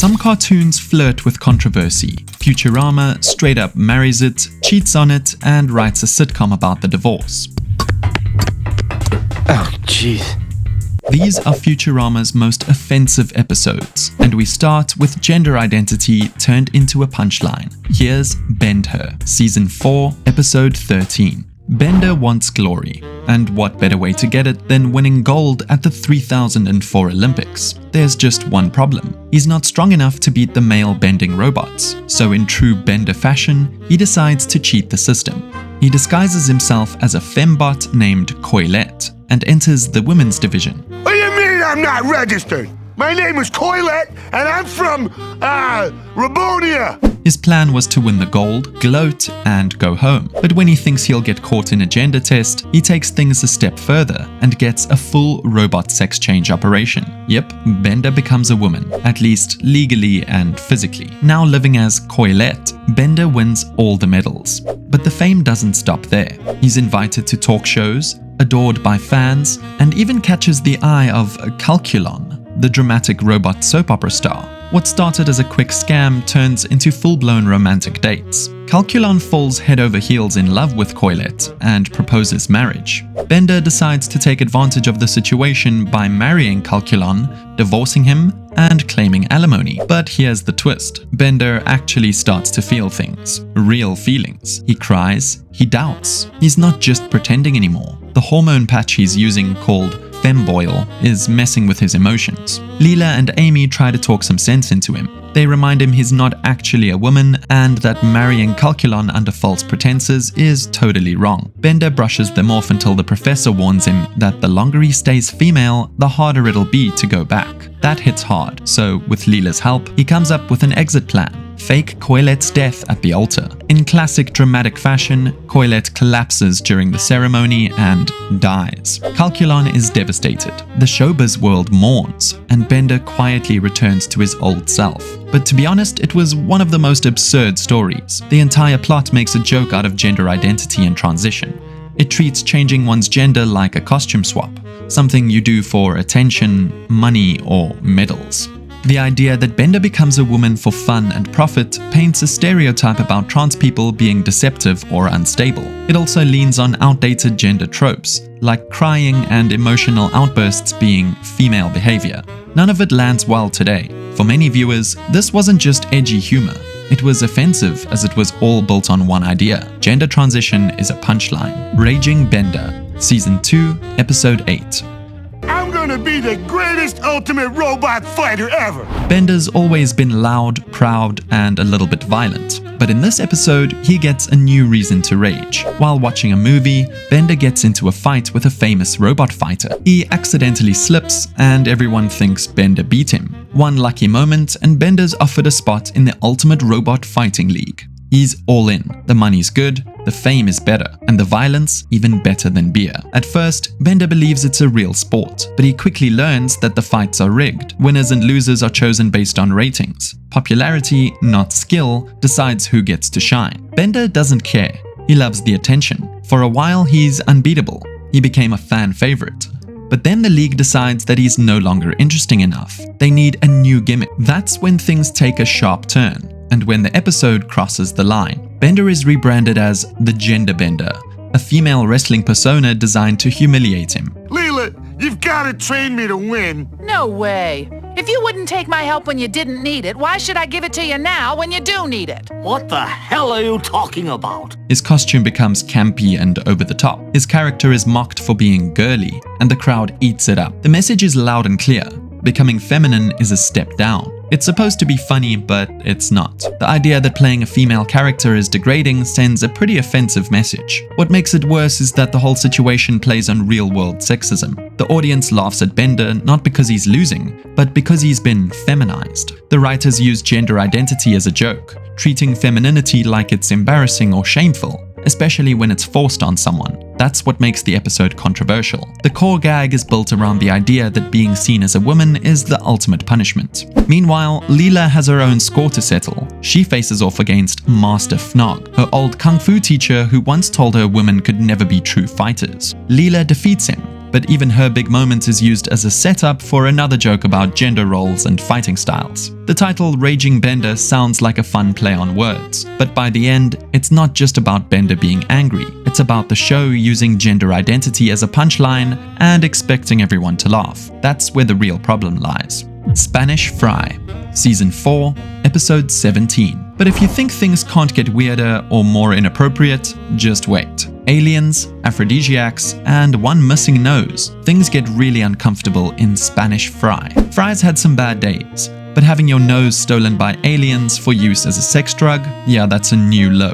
Some cartoons flirt with controversy. Futurama straight up marries it, cheats on it, and writes a sitcom about the divorce. Oh, jeez. These are Futurama's most offensive episodes, and we start with gender identity turned into a punchline. Here's Bend Her, Season 4, Episode 13. Bender wants glory, and what better way to get it than winning gold at the 3004 Olympics? There's just one problem. He's not strong enough to beat the male bending robots, so in true Bender fashion, he decides to cheat the system. He disguises himself as a fembot named Coilette and enters the women's division. What do you mean I'm not registered? My name is Coilette, and I'm from, Rabonia. His plan was to win the gold, gloat, and go home. But when he thinks he'll get caught in a gender test, he takes things a step further and gets a full robot sex change operation. Yep, Bender becomes a woman, at least legally and physically. Now living as Coilette, Bender wins all the medals. But the fame doesn't stop there. He's invited to talk shows, adored by fans, and even catches the eye of Calculon, the dramatic robot soap opera star. What started as a quick scam turns into full-blown romantic dates. Calculon falls head over heels in love with Coilette and proposes marriage. Bender decides to take advantage of the situation by marrying Calculon, divorcing him, and claiming alimony. But here's the twist. Bender actually starts to feel things. Real feelings. He cries, he doubts. He's not just pretending anymore. The hormone patch he's using, called Femboil, is messing with his emotions. Leela and Amy try to talk some sense into him. They remind him he's not actually a woman and that marrying Calculon under false pretenses is totally wrong. Bender brushes them off until the professor warns him that the longer he stays female, the harder it'll be to go back. That hits hard, so with Leela's help, he comes up with an exit plan. Fake Coilette's death at the altar. In classic dramatic fashion, Coilette collapses during the ceremony and dies. Calculon is devastated. The showbiz world mourns, and Bender quietly returns to his old self. But to be honest, it was one of the most absurd stories. The entire plot makes a joke out of gender identity and transition. It treats changing one's gender like a costume swap, something you do for attention, money, or medals. The idea that Bender becomes a woman for fun and profit paints a stereotype about trans people being deceptive or unstable. It also leans on outdated gender tropes, like crying and emotional outbursts being female behavior. None of it lands well today. For many viewers, this wasn't just edgy humor. It was offensive as it was all built on one idea. Gender transition is a punchline. Raging Bender, Season 2, Episode 8. I'm gonna be the greatest ultimate robot fighter ever! Bender's always been loud, proud, and a little bit violent. But in this episode, he gets a new reason to rage. While watching a movie, Bender gets into a fight with a famous robot fighter. He accidentally slips, and everyone thinks Bender beat him. One lucky moment, and Bender's offered a spot in the Ultimate Robot Fighting League. He's all in. The money's good, the fame is better, and the violence even better than beer. At first, Bender believes it's a real sport, but he quickly learns that the fights are rigged. Winners and losers are chosen based on ratings. Popularity, not skill, decides who gets to shine. Bender doesn't care. He loves the attention. For a while, he's unbeatable. He became a fan favorite. But then the league decides that he's no longer interesting enough. They need a new gimmick. That's when things take a sharp turn, and when the episode crosses the line. Bender is rebranded as the Gender Bender, a female wrestling persona designed to humiliate him. Leela, you've gotta train me to win. No way. If you wouldn't take my help when you didn't need it, why should I give it to you now when you do need it? What the hell are you talking about? His costume becomes campy and over the top. His character is mocked for being girly, and the crowd eats it up. The message is loud and clear. Becoming feminine is a step down. It's supposed to be funny, but it's not. The idea that playing a female character is degrading sends a pretty offensive message. What makes it worse is that the whole situation plays on real-world sexism. The audience laughs at Bender not because he's losing, but because he's been feminized. The writers use gender identity as a joke, treating femininity like it's embarrassing or shameful, especially when it's forced on someone. That's what makes the episode controversial. The core gag is built around the idea that being seen as a woman is the ultimate punishment. Meanwhile, Leela has her own score to settle. She faces off against Master Fnog, her old kung fu teacher who once told her women could never be true fighters. Leela defeats him, but even her big moment is used as a setup for another joke about gender roles and fighting styles. The title Raging Bender sounds like a fun play on words, but by the end, it's not just about Bender being angry, it's about the show using gender identity as a punchline and expecting everyone to laugh. That's where the real problem lies. Spanish Fry, Season 4, Episode 17. But if you think things can't get weirder or more inappropriate, just wait. Aliens, aphrodisiacs, and one missing nose. Things get really uncomfortable in Spanish Fry. Fry's had some bad days, but having your nose stolen by aliens for use as a sex drug, yeah, that's a new low.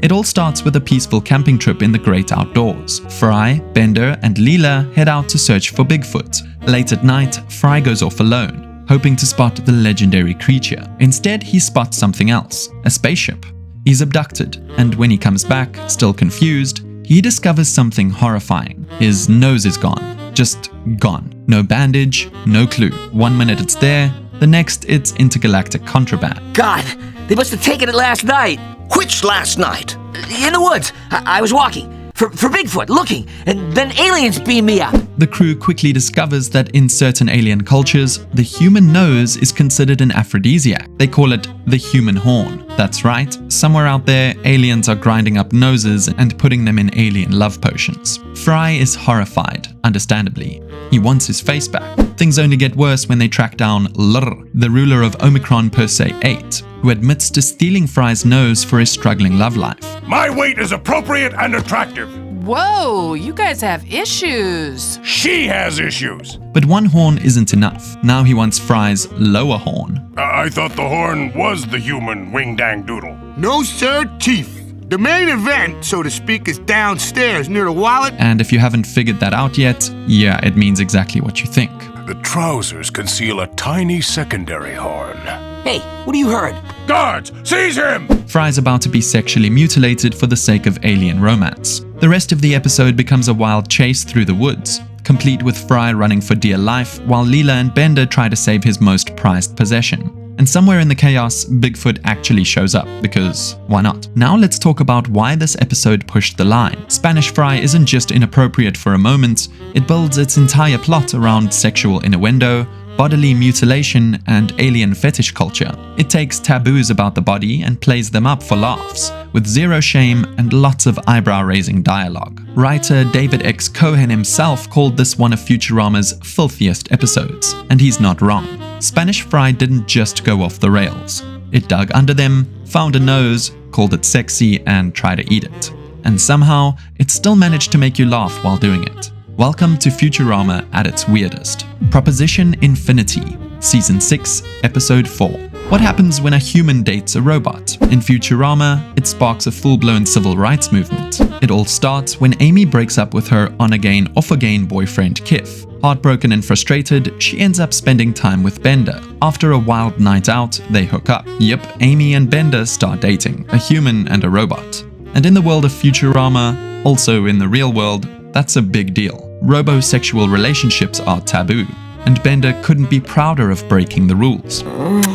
It all starts with a peaceful camping trip in the great outdoors. Fry, Bender, and Leela head out to search for Bigfoot. Late at night, Fry goes off alone, hoping to spot the legendary creature. Instead, he spots something else, a spaceship. He's abducted, and when he comes back, still confused, he discovers something horrifying. His nose is gone. Just gone. No bandage, no clue. 1 minute it's there, the next it's intergalactic contraband. God, they must have taken it last night. Which last night? In the woods. I was walking. For Bigfoot, looking, and then aliens beam me up. The crew quickly discovers that in certain alien cultures, the human nose is considered an aphrodisiac. They call it the human horn. That's right, somewhere out there, aliens are grinding up noses and putting them in alien love potions. Fry is horrified, understandably. He wants his face back. Things only get worse when they track down Lr, the ruler of Omicron Persei 8, who admits to stealing Fry's nose for his struggling love life. My weight is appropriate and attractive. Whoa, you guys have issues. She has issues. But one horn isn't enough. Now he wants Fry's lower horn. I thought the horn was the human wing-dang doodle. No, sir, Chief. The main event, so to speak, is downstairs near the wallet. And if you haven't figured that out yet, yeah, it means exactly what you think. The trousers conceal a tiny secondary horn. Hey, what have you heard? Guards, seize him! Fry's about to be sexually mutilated for the sake of alien romance. The rest of the episode becomes a wild chase through the woods, complete with Fry running for dear life while Leela and Bender try to save his most prized possession. And somewhere in the chaos, Bigfoot actually shows up, because why not? Now let's talk about why this episode pushed the line. Spanish Fry isn't just inappropriate for a moment, it builds its entire plot around sexual innuendo, bodily mutilation, and alien fetish culture. It takes taboos about the body and plays them up for laughs, with zero shame and lots of eyebrow-raising dialogue. Writer David X. Cohen himself called this one of Futurama's filthiest episodes, and he's not wrong. Spanish Fry didn't just go off the rails. It dug under them, found a nose, called it sexy, and tried to eat it. And somehow, it still managed to make you laugh while doing it. Welcome to Futurama at its weirdest. Proposition Infinity, Season 6, Episode 4. What happens when a human dates a robot? In Futurama, it sparks a full-blown civil rights movement. It all starts when Amy breaks up with her on-again, off-again boyfriend Kif. Heartbroken and frustrated, she ends up spending time with Bender. After a wild night out, they hook up. Yep, Amy and Bender start dating, a human and a robot. And in the world of Futurama, also in the real world, that's a big deal. Robosexual relationships are taboo, and Bender couldn't be prouder of breaking the rules.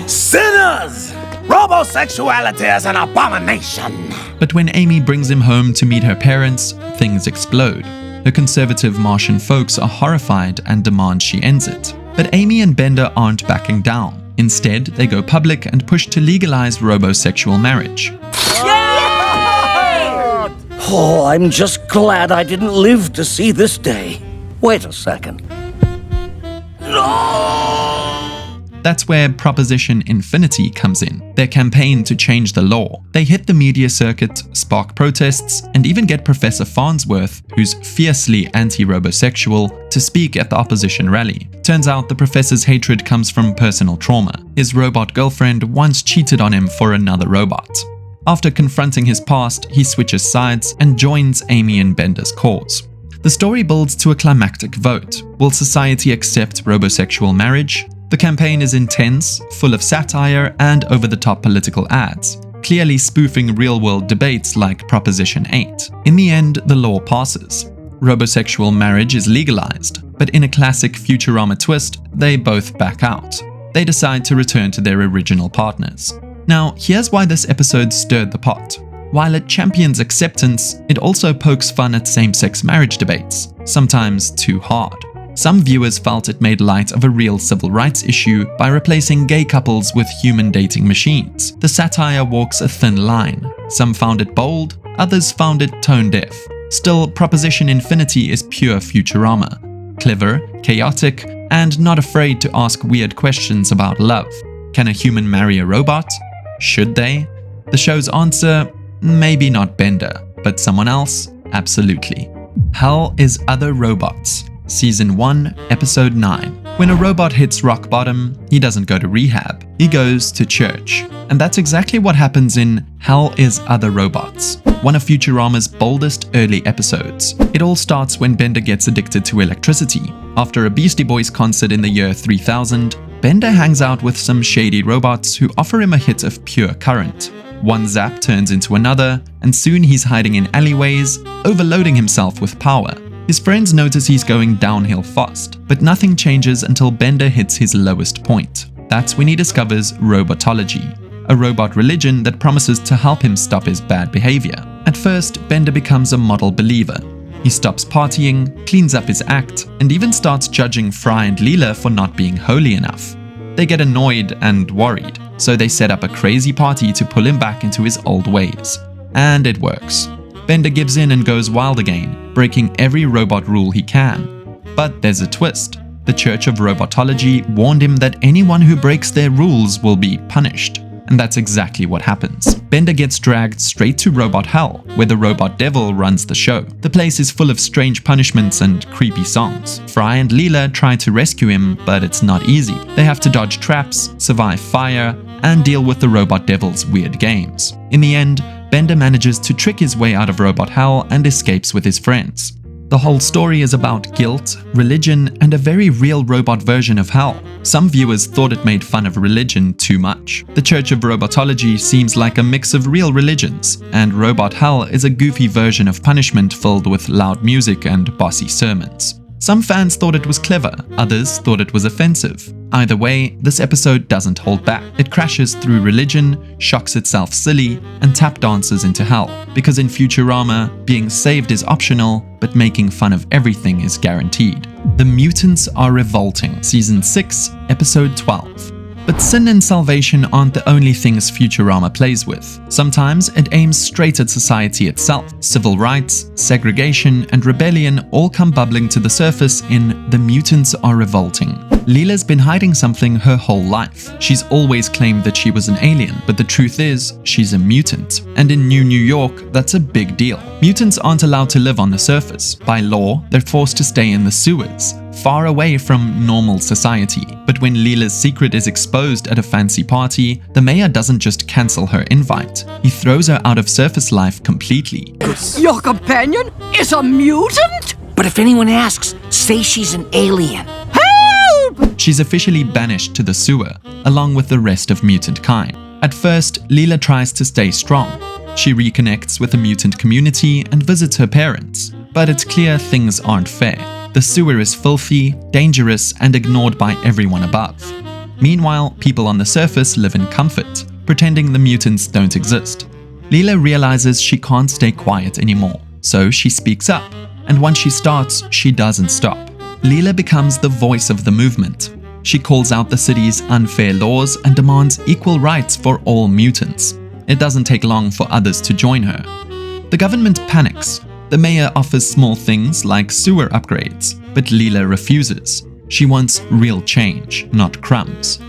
Sinners! Robosexuality is an abomination! But when Amy brings him home to meet her parents, things explode. The conservative Martian folks are horrified and demand she ends it. But Amy and Bender aren't backing down. Instead, they go public and push to legalize robosexual marriage. Oh, I'm just glad I didn't live to see this day. Wait a second. No! That's where Proposition Infinity comes in, their campaign to change the law. They hit the media circuit, spark protests, and even get Professor Farnsworth, who's fiercely anti-robosexual, to speak at the opposition rally. Turns out the professor's hatred comes from personal trauma. His robot girlfriend once cheated on him for another robot. After confronting his past, he switches sides and joins Amy and Bender's cause. The story builds to a climactic vote. Will society accept robosexual marriage? The campaign is intense, full of satire and over-the-top political ads, clearly spoofing real-world debates like Proposition 8. In the end, the law passes. Robosexual marriage is legalized, but in a classic Futurama twist, they both back out. They decide to return to their original partners. Now, here's why this episode stirred the pot. While it champions acceptance, it also pokes fun at same-sex marriage debates, sometimes too hard. Some viewers felt it made light of a real civil rights issue by replacing gay couples with human dating machines. The satire walks a thin line. Some found it bold, others found it tone-deaf. Still, Proposition Infinity is pure Futurama. Clever, chaotic, and not afraid to ask weird questions about love. Can a human marry a robot? Should they? The show's answer? Maybe not Bender, but someone else? Absolutely. Hell is Other Robots. Season 1, Episode 9. When a robot hits rock bottom, he doesn't go to rehab, he goes to church. And that's exactly what happens in Hell is Other Robots, one of Futurama's boldest early episodes. It all starts when Bender gets addicted to electricity. After a Beastie Boys concert in the year 3000, Bender hangs out with some shady robots who offer him a hit of pure current. One zap turns into another, and soon he's hiding in alleyways, overloading himself with power. His friends notice he's going downhill fast, but nothing changes until Bender hits his lowest point. That's when he discovers robotology, a robot religion that promises to help him stop his bad behavior. At first, Bender becomes a model believer. He stops partying, cleans up his act, and even starts judging Fry and Leela for not being holy enough. They get annoyed and worried, so they set up a crazy party to pull him back into his old ways. And it works. Bender gives in and goes wild again, breaking every robot rule he can. But there's a twist. The Church of Robotology warned him that anyone who breaks their rules will be punished. And that's exactly what happens. Bender gets dragged straight to Robot Hell, where the robot devil runs the show. The place is full of strange punishments and creepy songs. Fry and Leela try to rescue him, but it's not easy. They have to dodge traps, survive fire, and deal with the robot devil's weird games. In the end, Bender manages to trick his way out of Robot Hell and escapes with his friends. The whole story is about guilt, religion, and a very real robot version of hell. Some viewers thought it made fun of religion too much. The Church of Robotology seems like a mix of real religions, and Robot Hell is a goofy version of punishment filled with loud music and bossy sermons. Some fans thought it was clever, others thought it was offensive. Either way, this episode doesn't hold back. It crashes through religion, shocks itself silly, and tap dances into hell. Because in Futurama, being saved is optional, but making fun of everything is guaranteed. The Mutants Are Revolting, Season 6, Episode 12. But sin and salvation aren't the only things Futurama plays with. Sometimes it aims straight at society itself. Civil rights, segregation, and rebellion all come bubbling to the surface in The Mutants Are Revolting. Leela's been hiding something her whole life. She's always claimed that she was an alien, but the truth is, she's a mutant. And in New York, that's a big deal. Mutants aren't allowed to live on the surface. By law, they're forced to stay in the sewers, far away from normal society. But when Leela's secret is exposed at a fancy party, the mayor doesn't just cancel her invite. He throws her out of surface life completely. Your companion is a mutant? But if anyone asks, say she's an alien. Help! She's officially banished to the sewer, along with the rest of mutant kind. At first, Leela tries to stay strong. She reconnects with the mutant community and visits her parents. But it's clear things aren't fair. The sewer is filthy, dangerous, and ignored by everyone above. Meanwhile, people on the surface live in comfort, pretending the mutants don't exist. Leela realizes she can't stay quiet anymore, so she speaks up, and once she starts, she doesn't stop. Leela becomes the voice of the movement. She calls out the city's unfair laws and demands equal rights for all mutants. It doesn't take long for others to join her. The government panics. The mayor offers small things like sewer upgrades, but Leela refuses. She wants real change, not crumbs.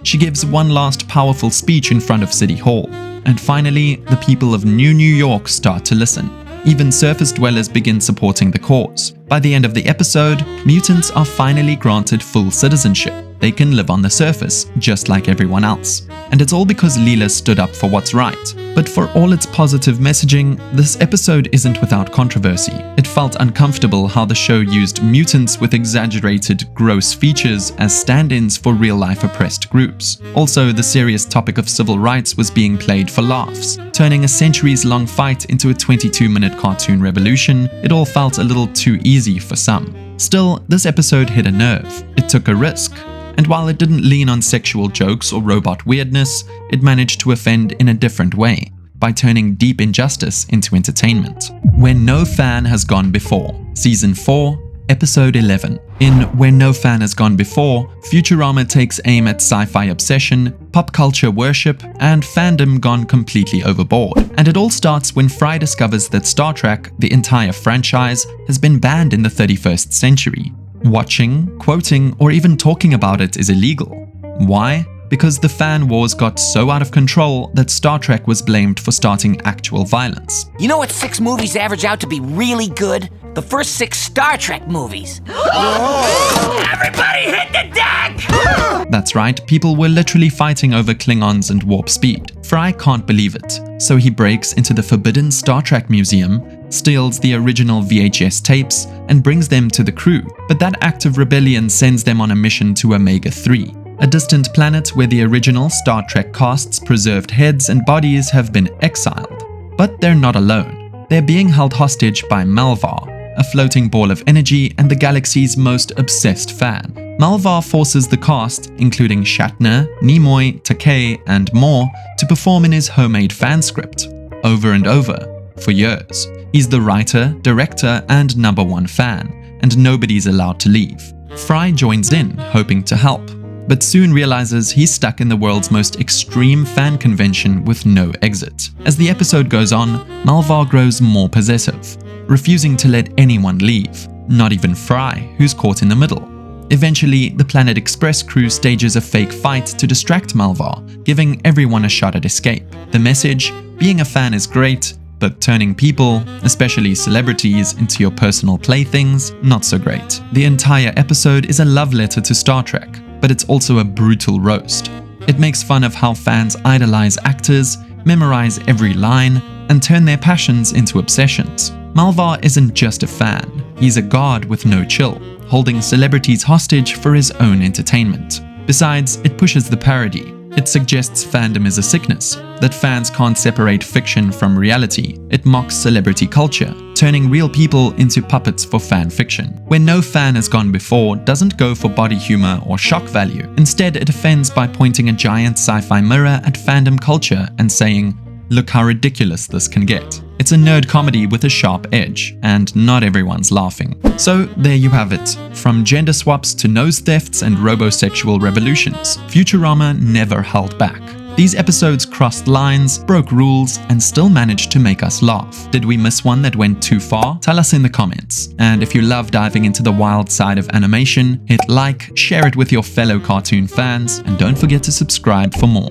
She gives one last powerful speech in front of City Hall. And finally, the people of New York start to listen. Even surface dwellers begin supporting the cause. By the end of the episode, mutants are finally granted full citizenship. They can live on the surface, just like everyone else. And it's all because Leela stood up for what's right. But for all its positive messaging, this episode isn't without controversy. It felt uncomfortable how the show used mutants with exaggerated, gross features as stand-ins for real-life oppressed groups. Also, the serious topic of civil rights was being played for laughs. Turning a centuries-long fight into a 22-minute cartoon revolution, it all felt a little too easy for some. Still, this episode hit a nerve. It took a risk. And while it didn't lean on sexual jokes or robot weirdness, it managed to offend in a different way. by turning deep injustice into entertainment. Where No Fan Has Gone Before, Season 4, Episode 11. In Where No Fan Has Gone Before, Futurama takes aim at sci-fi obsession, pop culture worship, and fandom gone completely overboard. And it all starts when Fry discovers that Star Trek, the entire franchise, has been banned in the 31st century. Watching, quoting, or even talking about it is illegal. Why? Because the fan wars got so out of control that Star Trek was blamed for starting actual violence. You know what 6 movies average out to be really good? The first 6 Star Trek movies. Everybody hit the deck! That's right, people were literally fighting over Klingons and warp speed. Fry can't believe it, so he breaks into the forbidden Star Trek museum, steals the original VHS tapes, and brings them to the crew. But that act of rebellion sends them on a mission to Omega 3. A distant planet where the original Star Trek cast's preserved heads and bodies have been exiled. But they're not alone. They're being held hostage by Malvar, a floating ball of energy and the galaxy's most obsessed fan. Malvar forces the cast, including Shatner, Nimoy, Takei, and more, to perform in his homemade fan script, over and over, for years. He's the writer, director, and #1 fan, and nobody's allowed to leave. Fry joins in, hoping to help, but soon realizes he's stuck in the world's most extreme fan convention with no exit. As the episode goes on, Malvar grows more possessive, refusing to let anyone leave, not even Fry, who's caught in the middle. Eventually, the Planet Express crew stages a fake fight to distract Malvar, giving everyone a shot at escape. The message: being a fan is great, but turning people, especially celebrities, into your personal playthings, not so great. The entire episode is a love letter to Star Trek, but it's also a brutal roast. It makes fun of how fans idolize actors, memorize every line, and turn their passions into obsessions. Malvar isn't just a fan, he's a god with no chill, holding celebrities hostage for his own entertainment. Besides, it pushes the parody. It suggests fandom is a sickness, that fans can't separate fiction from reality. It mocks celebrity culture, turning real people into puppets for fan fiction. Where No Fan Has Gone Before doesn't go for body humor or shock value. Instead, it offends by pointing a giant sci-fi mirror at fandom culture and saying, "Look how ridiculous this can get." It's a nerd comedy with a sharp edge, and not everyone's laughing. So there you have it. From gender swaps to nose thefts and robosexual revolutions, Futurama never held back. These episodes crossed lines, broke rules, and still managed to make us laugh. Did we miss one that went too far? Tell us in the comments. And if you love diving into the wild side of animation, hit like, share it with your fellow cartoon fans, and don't forget to subscribe for more.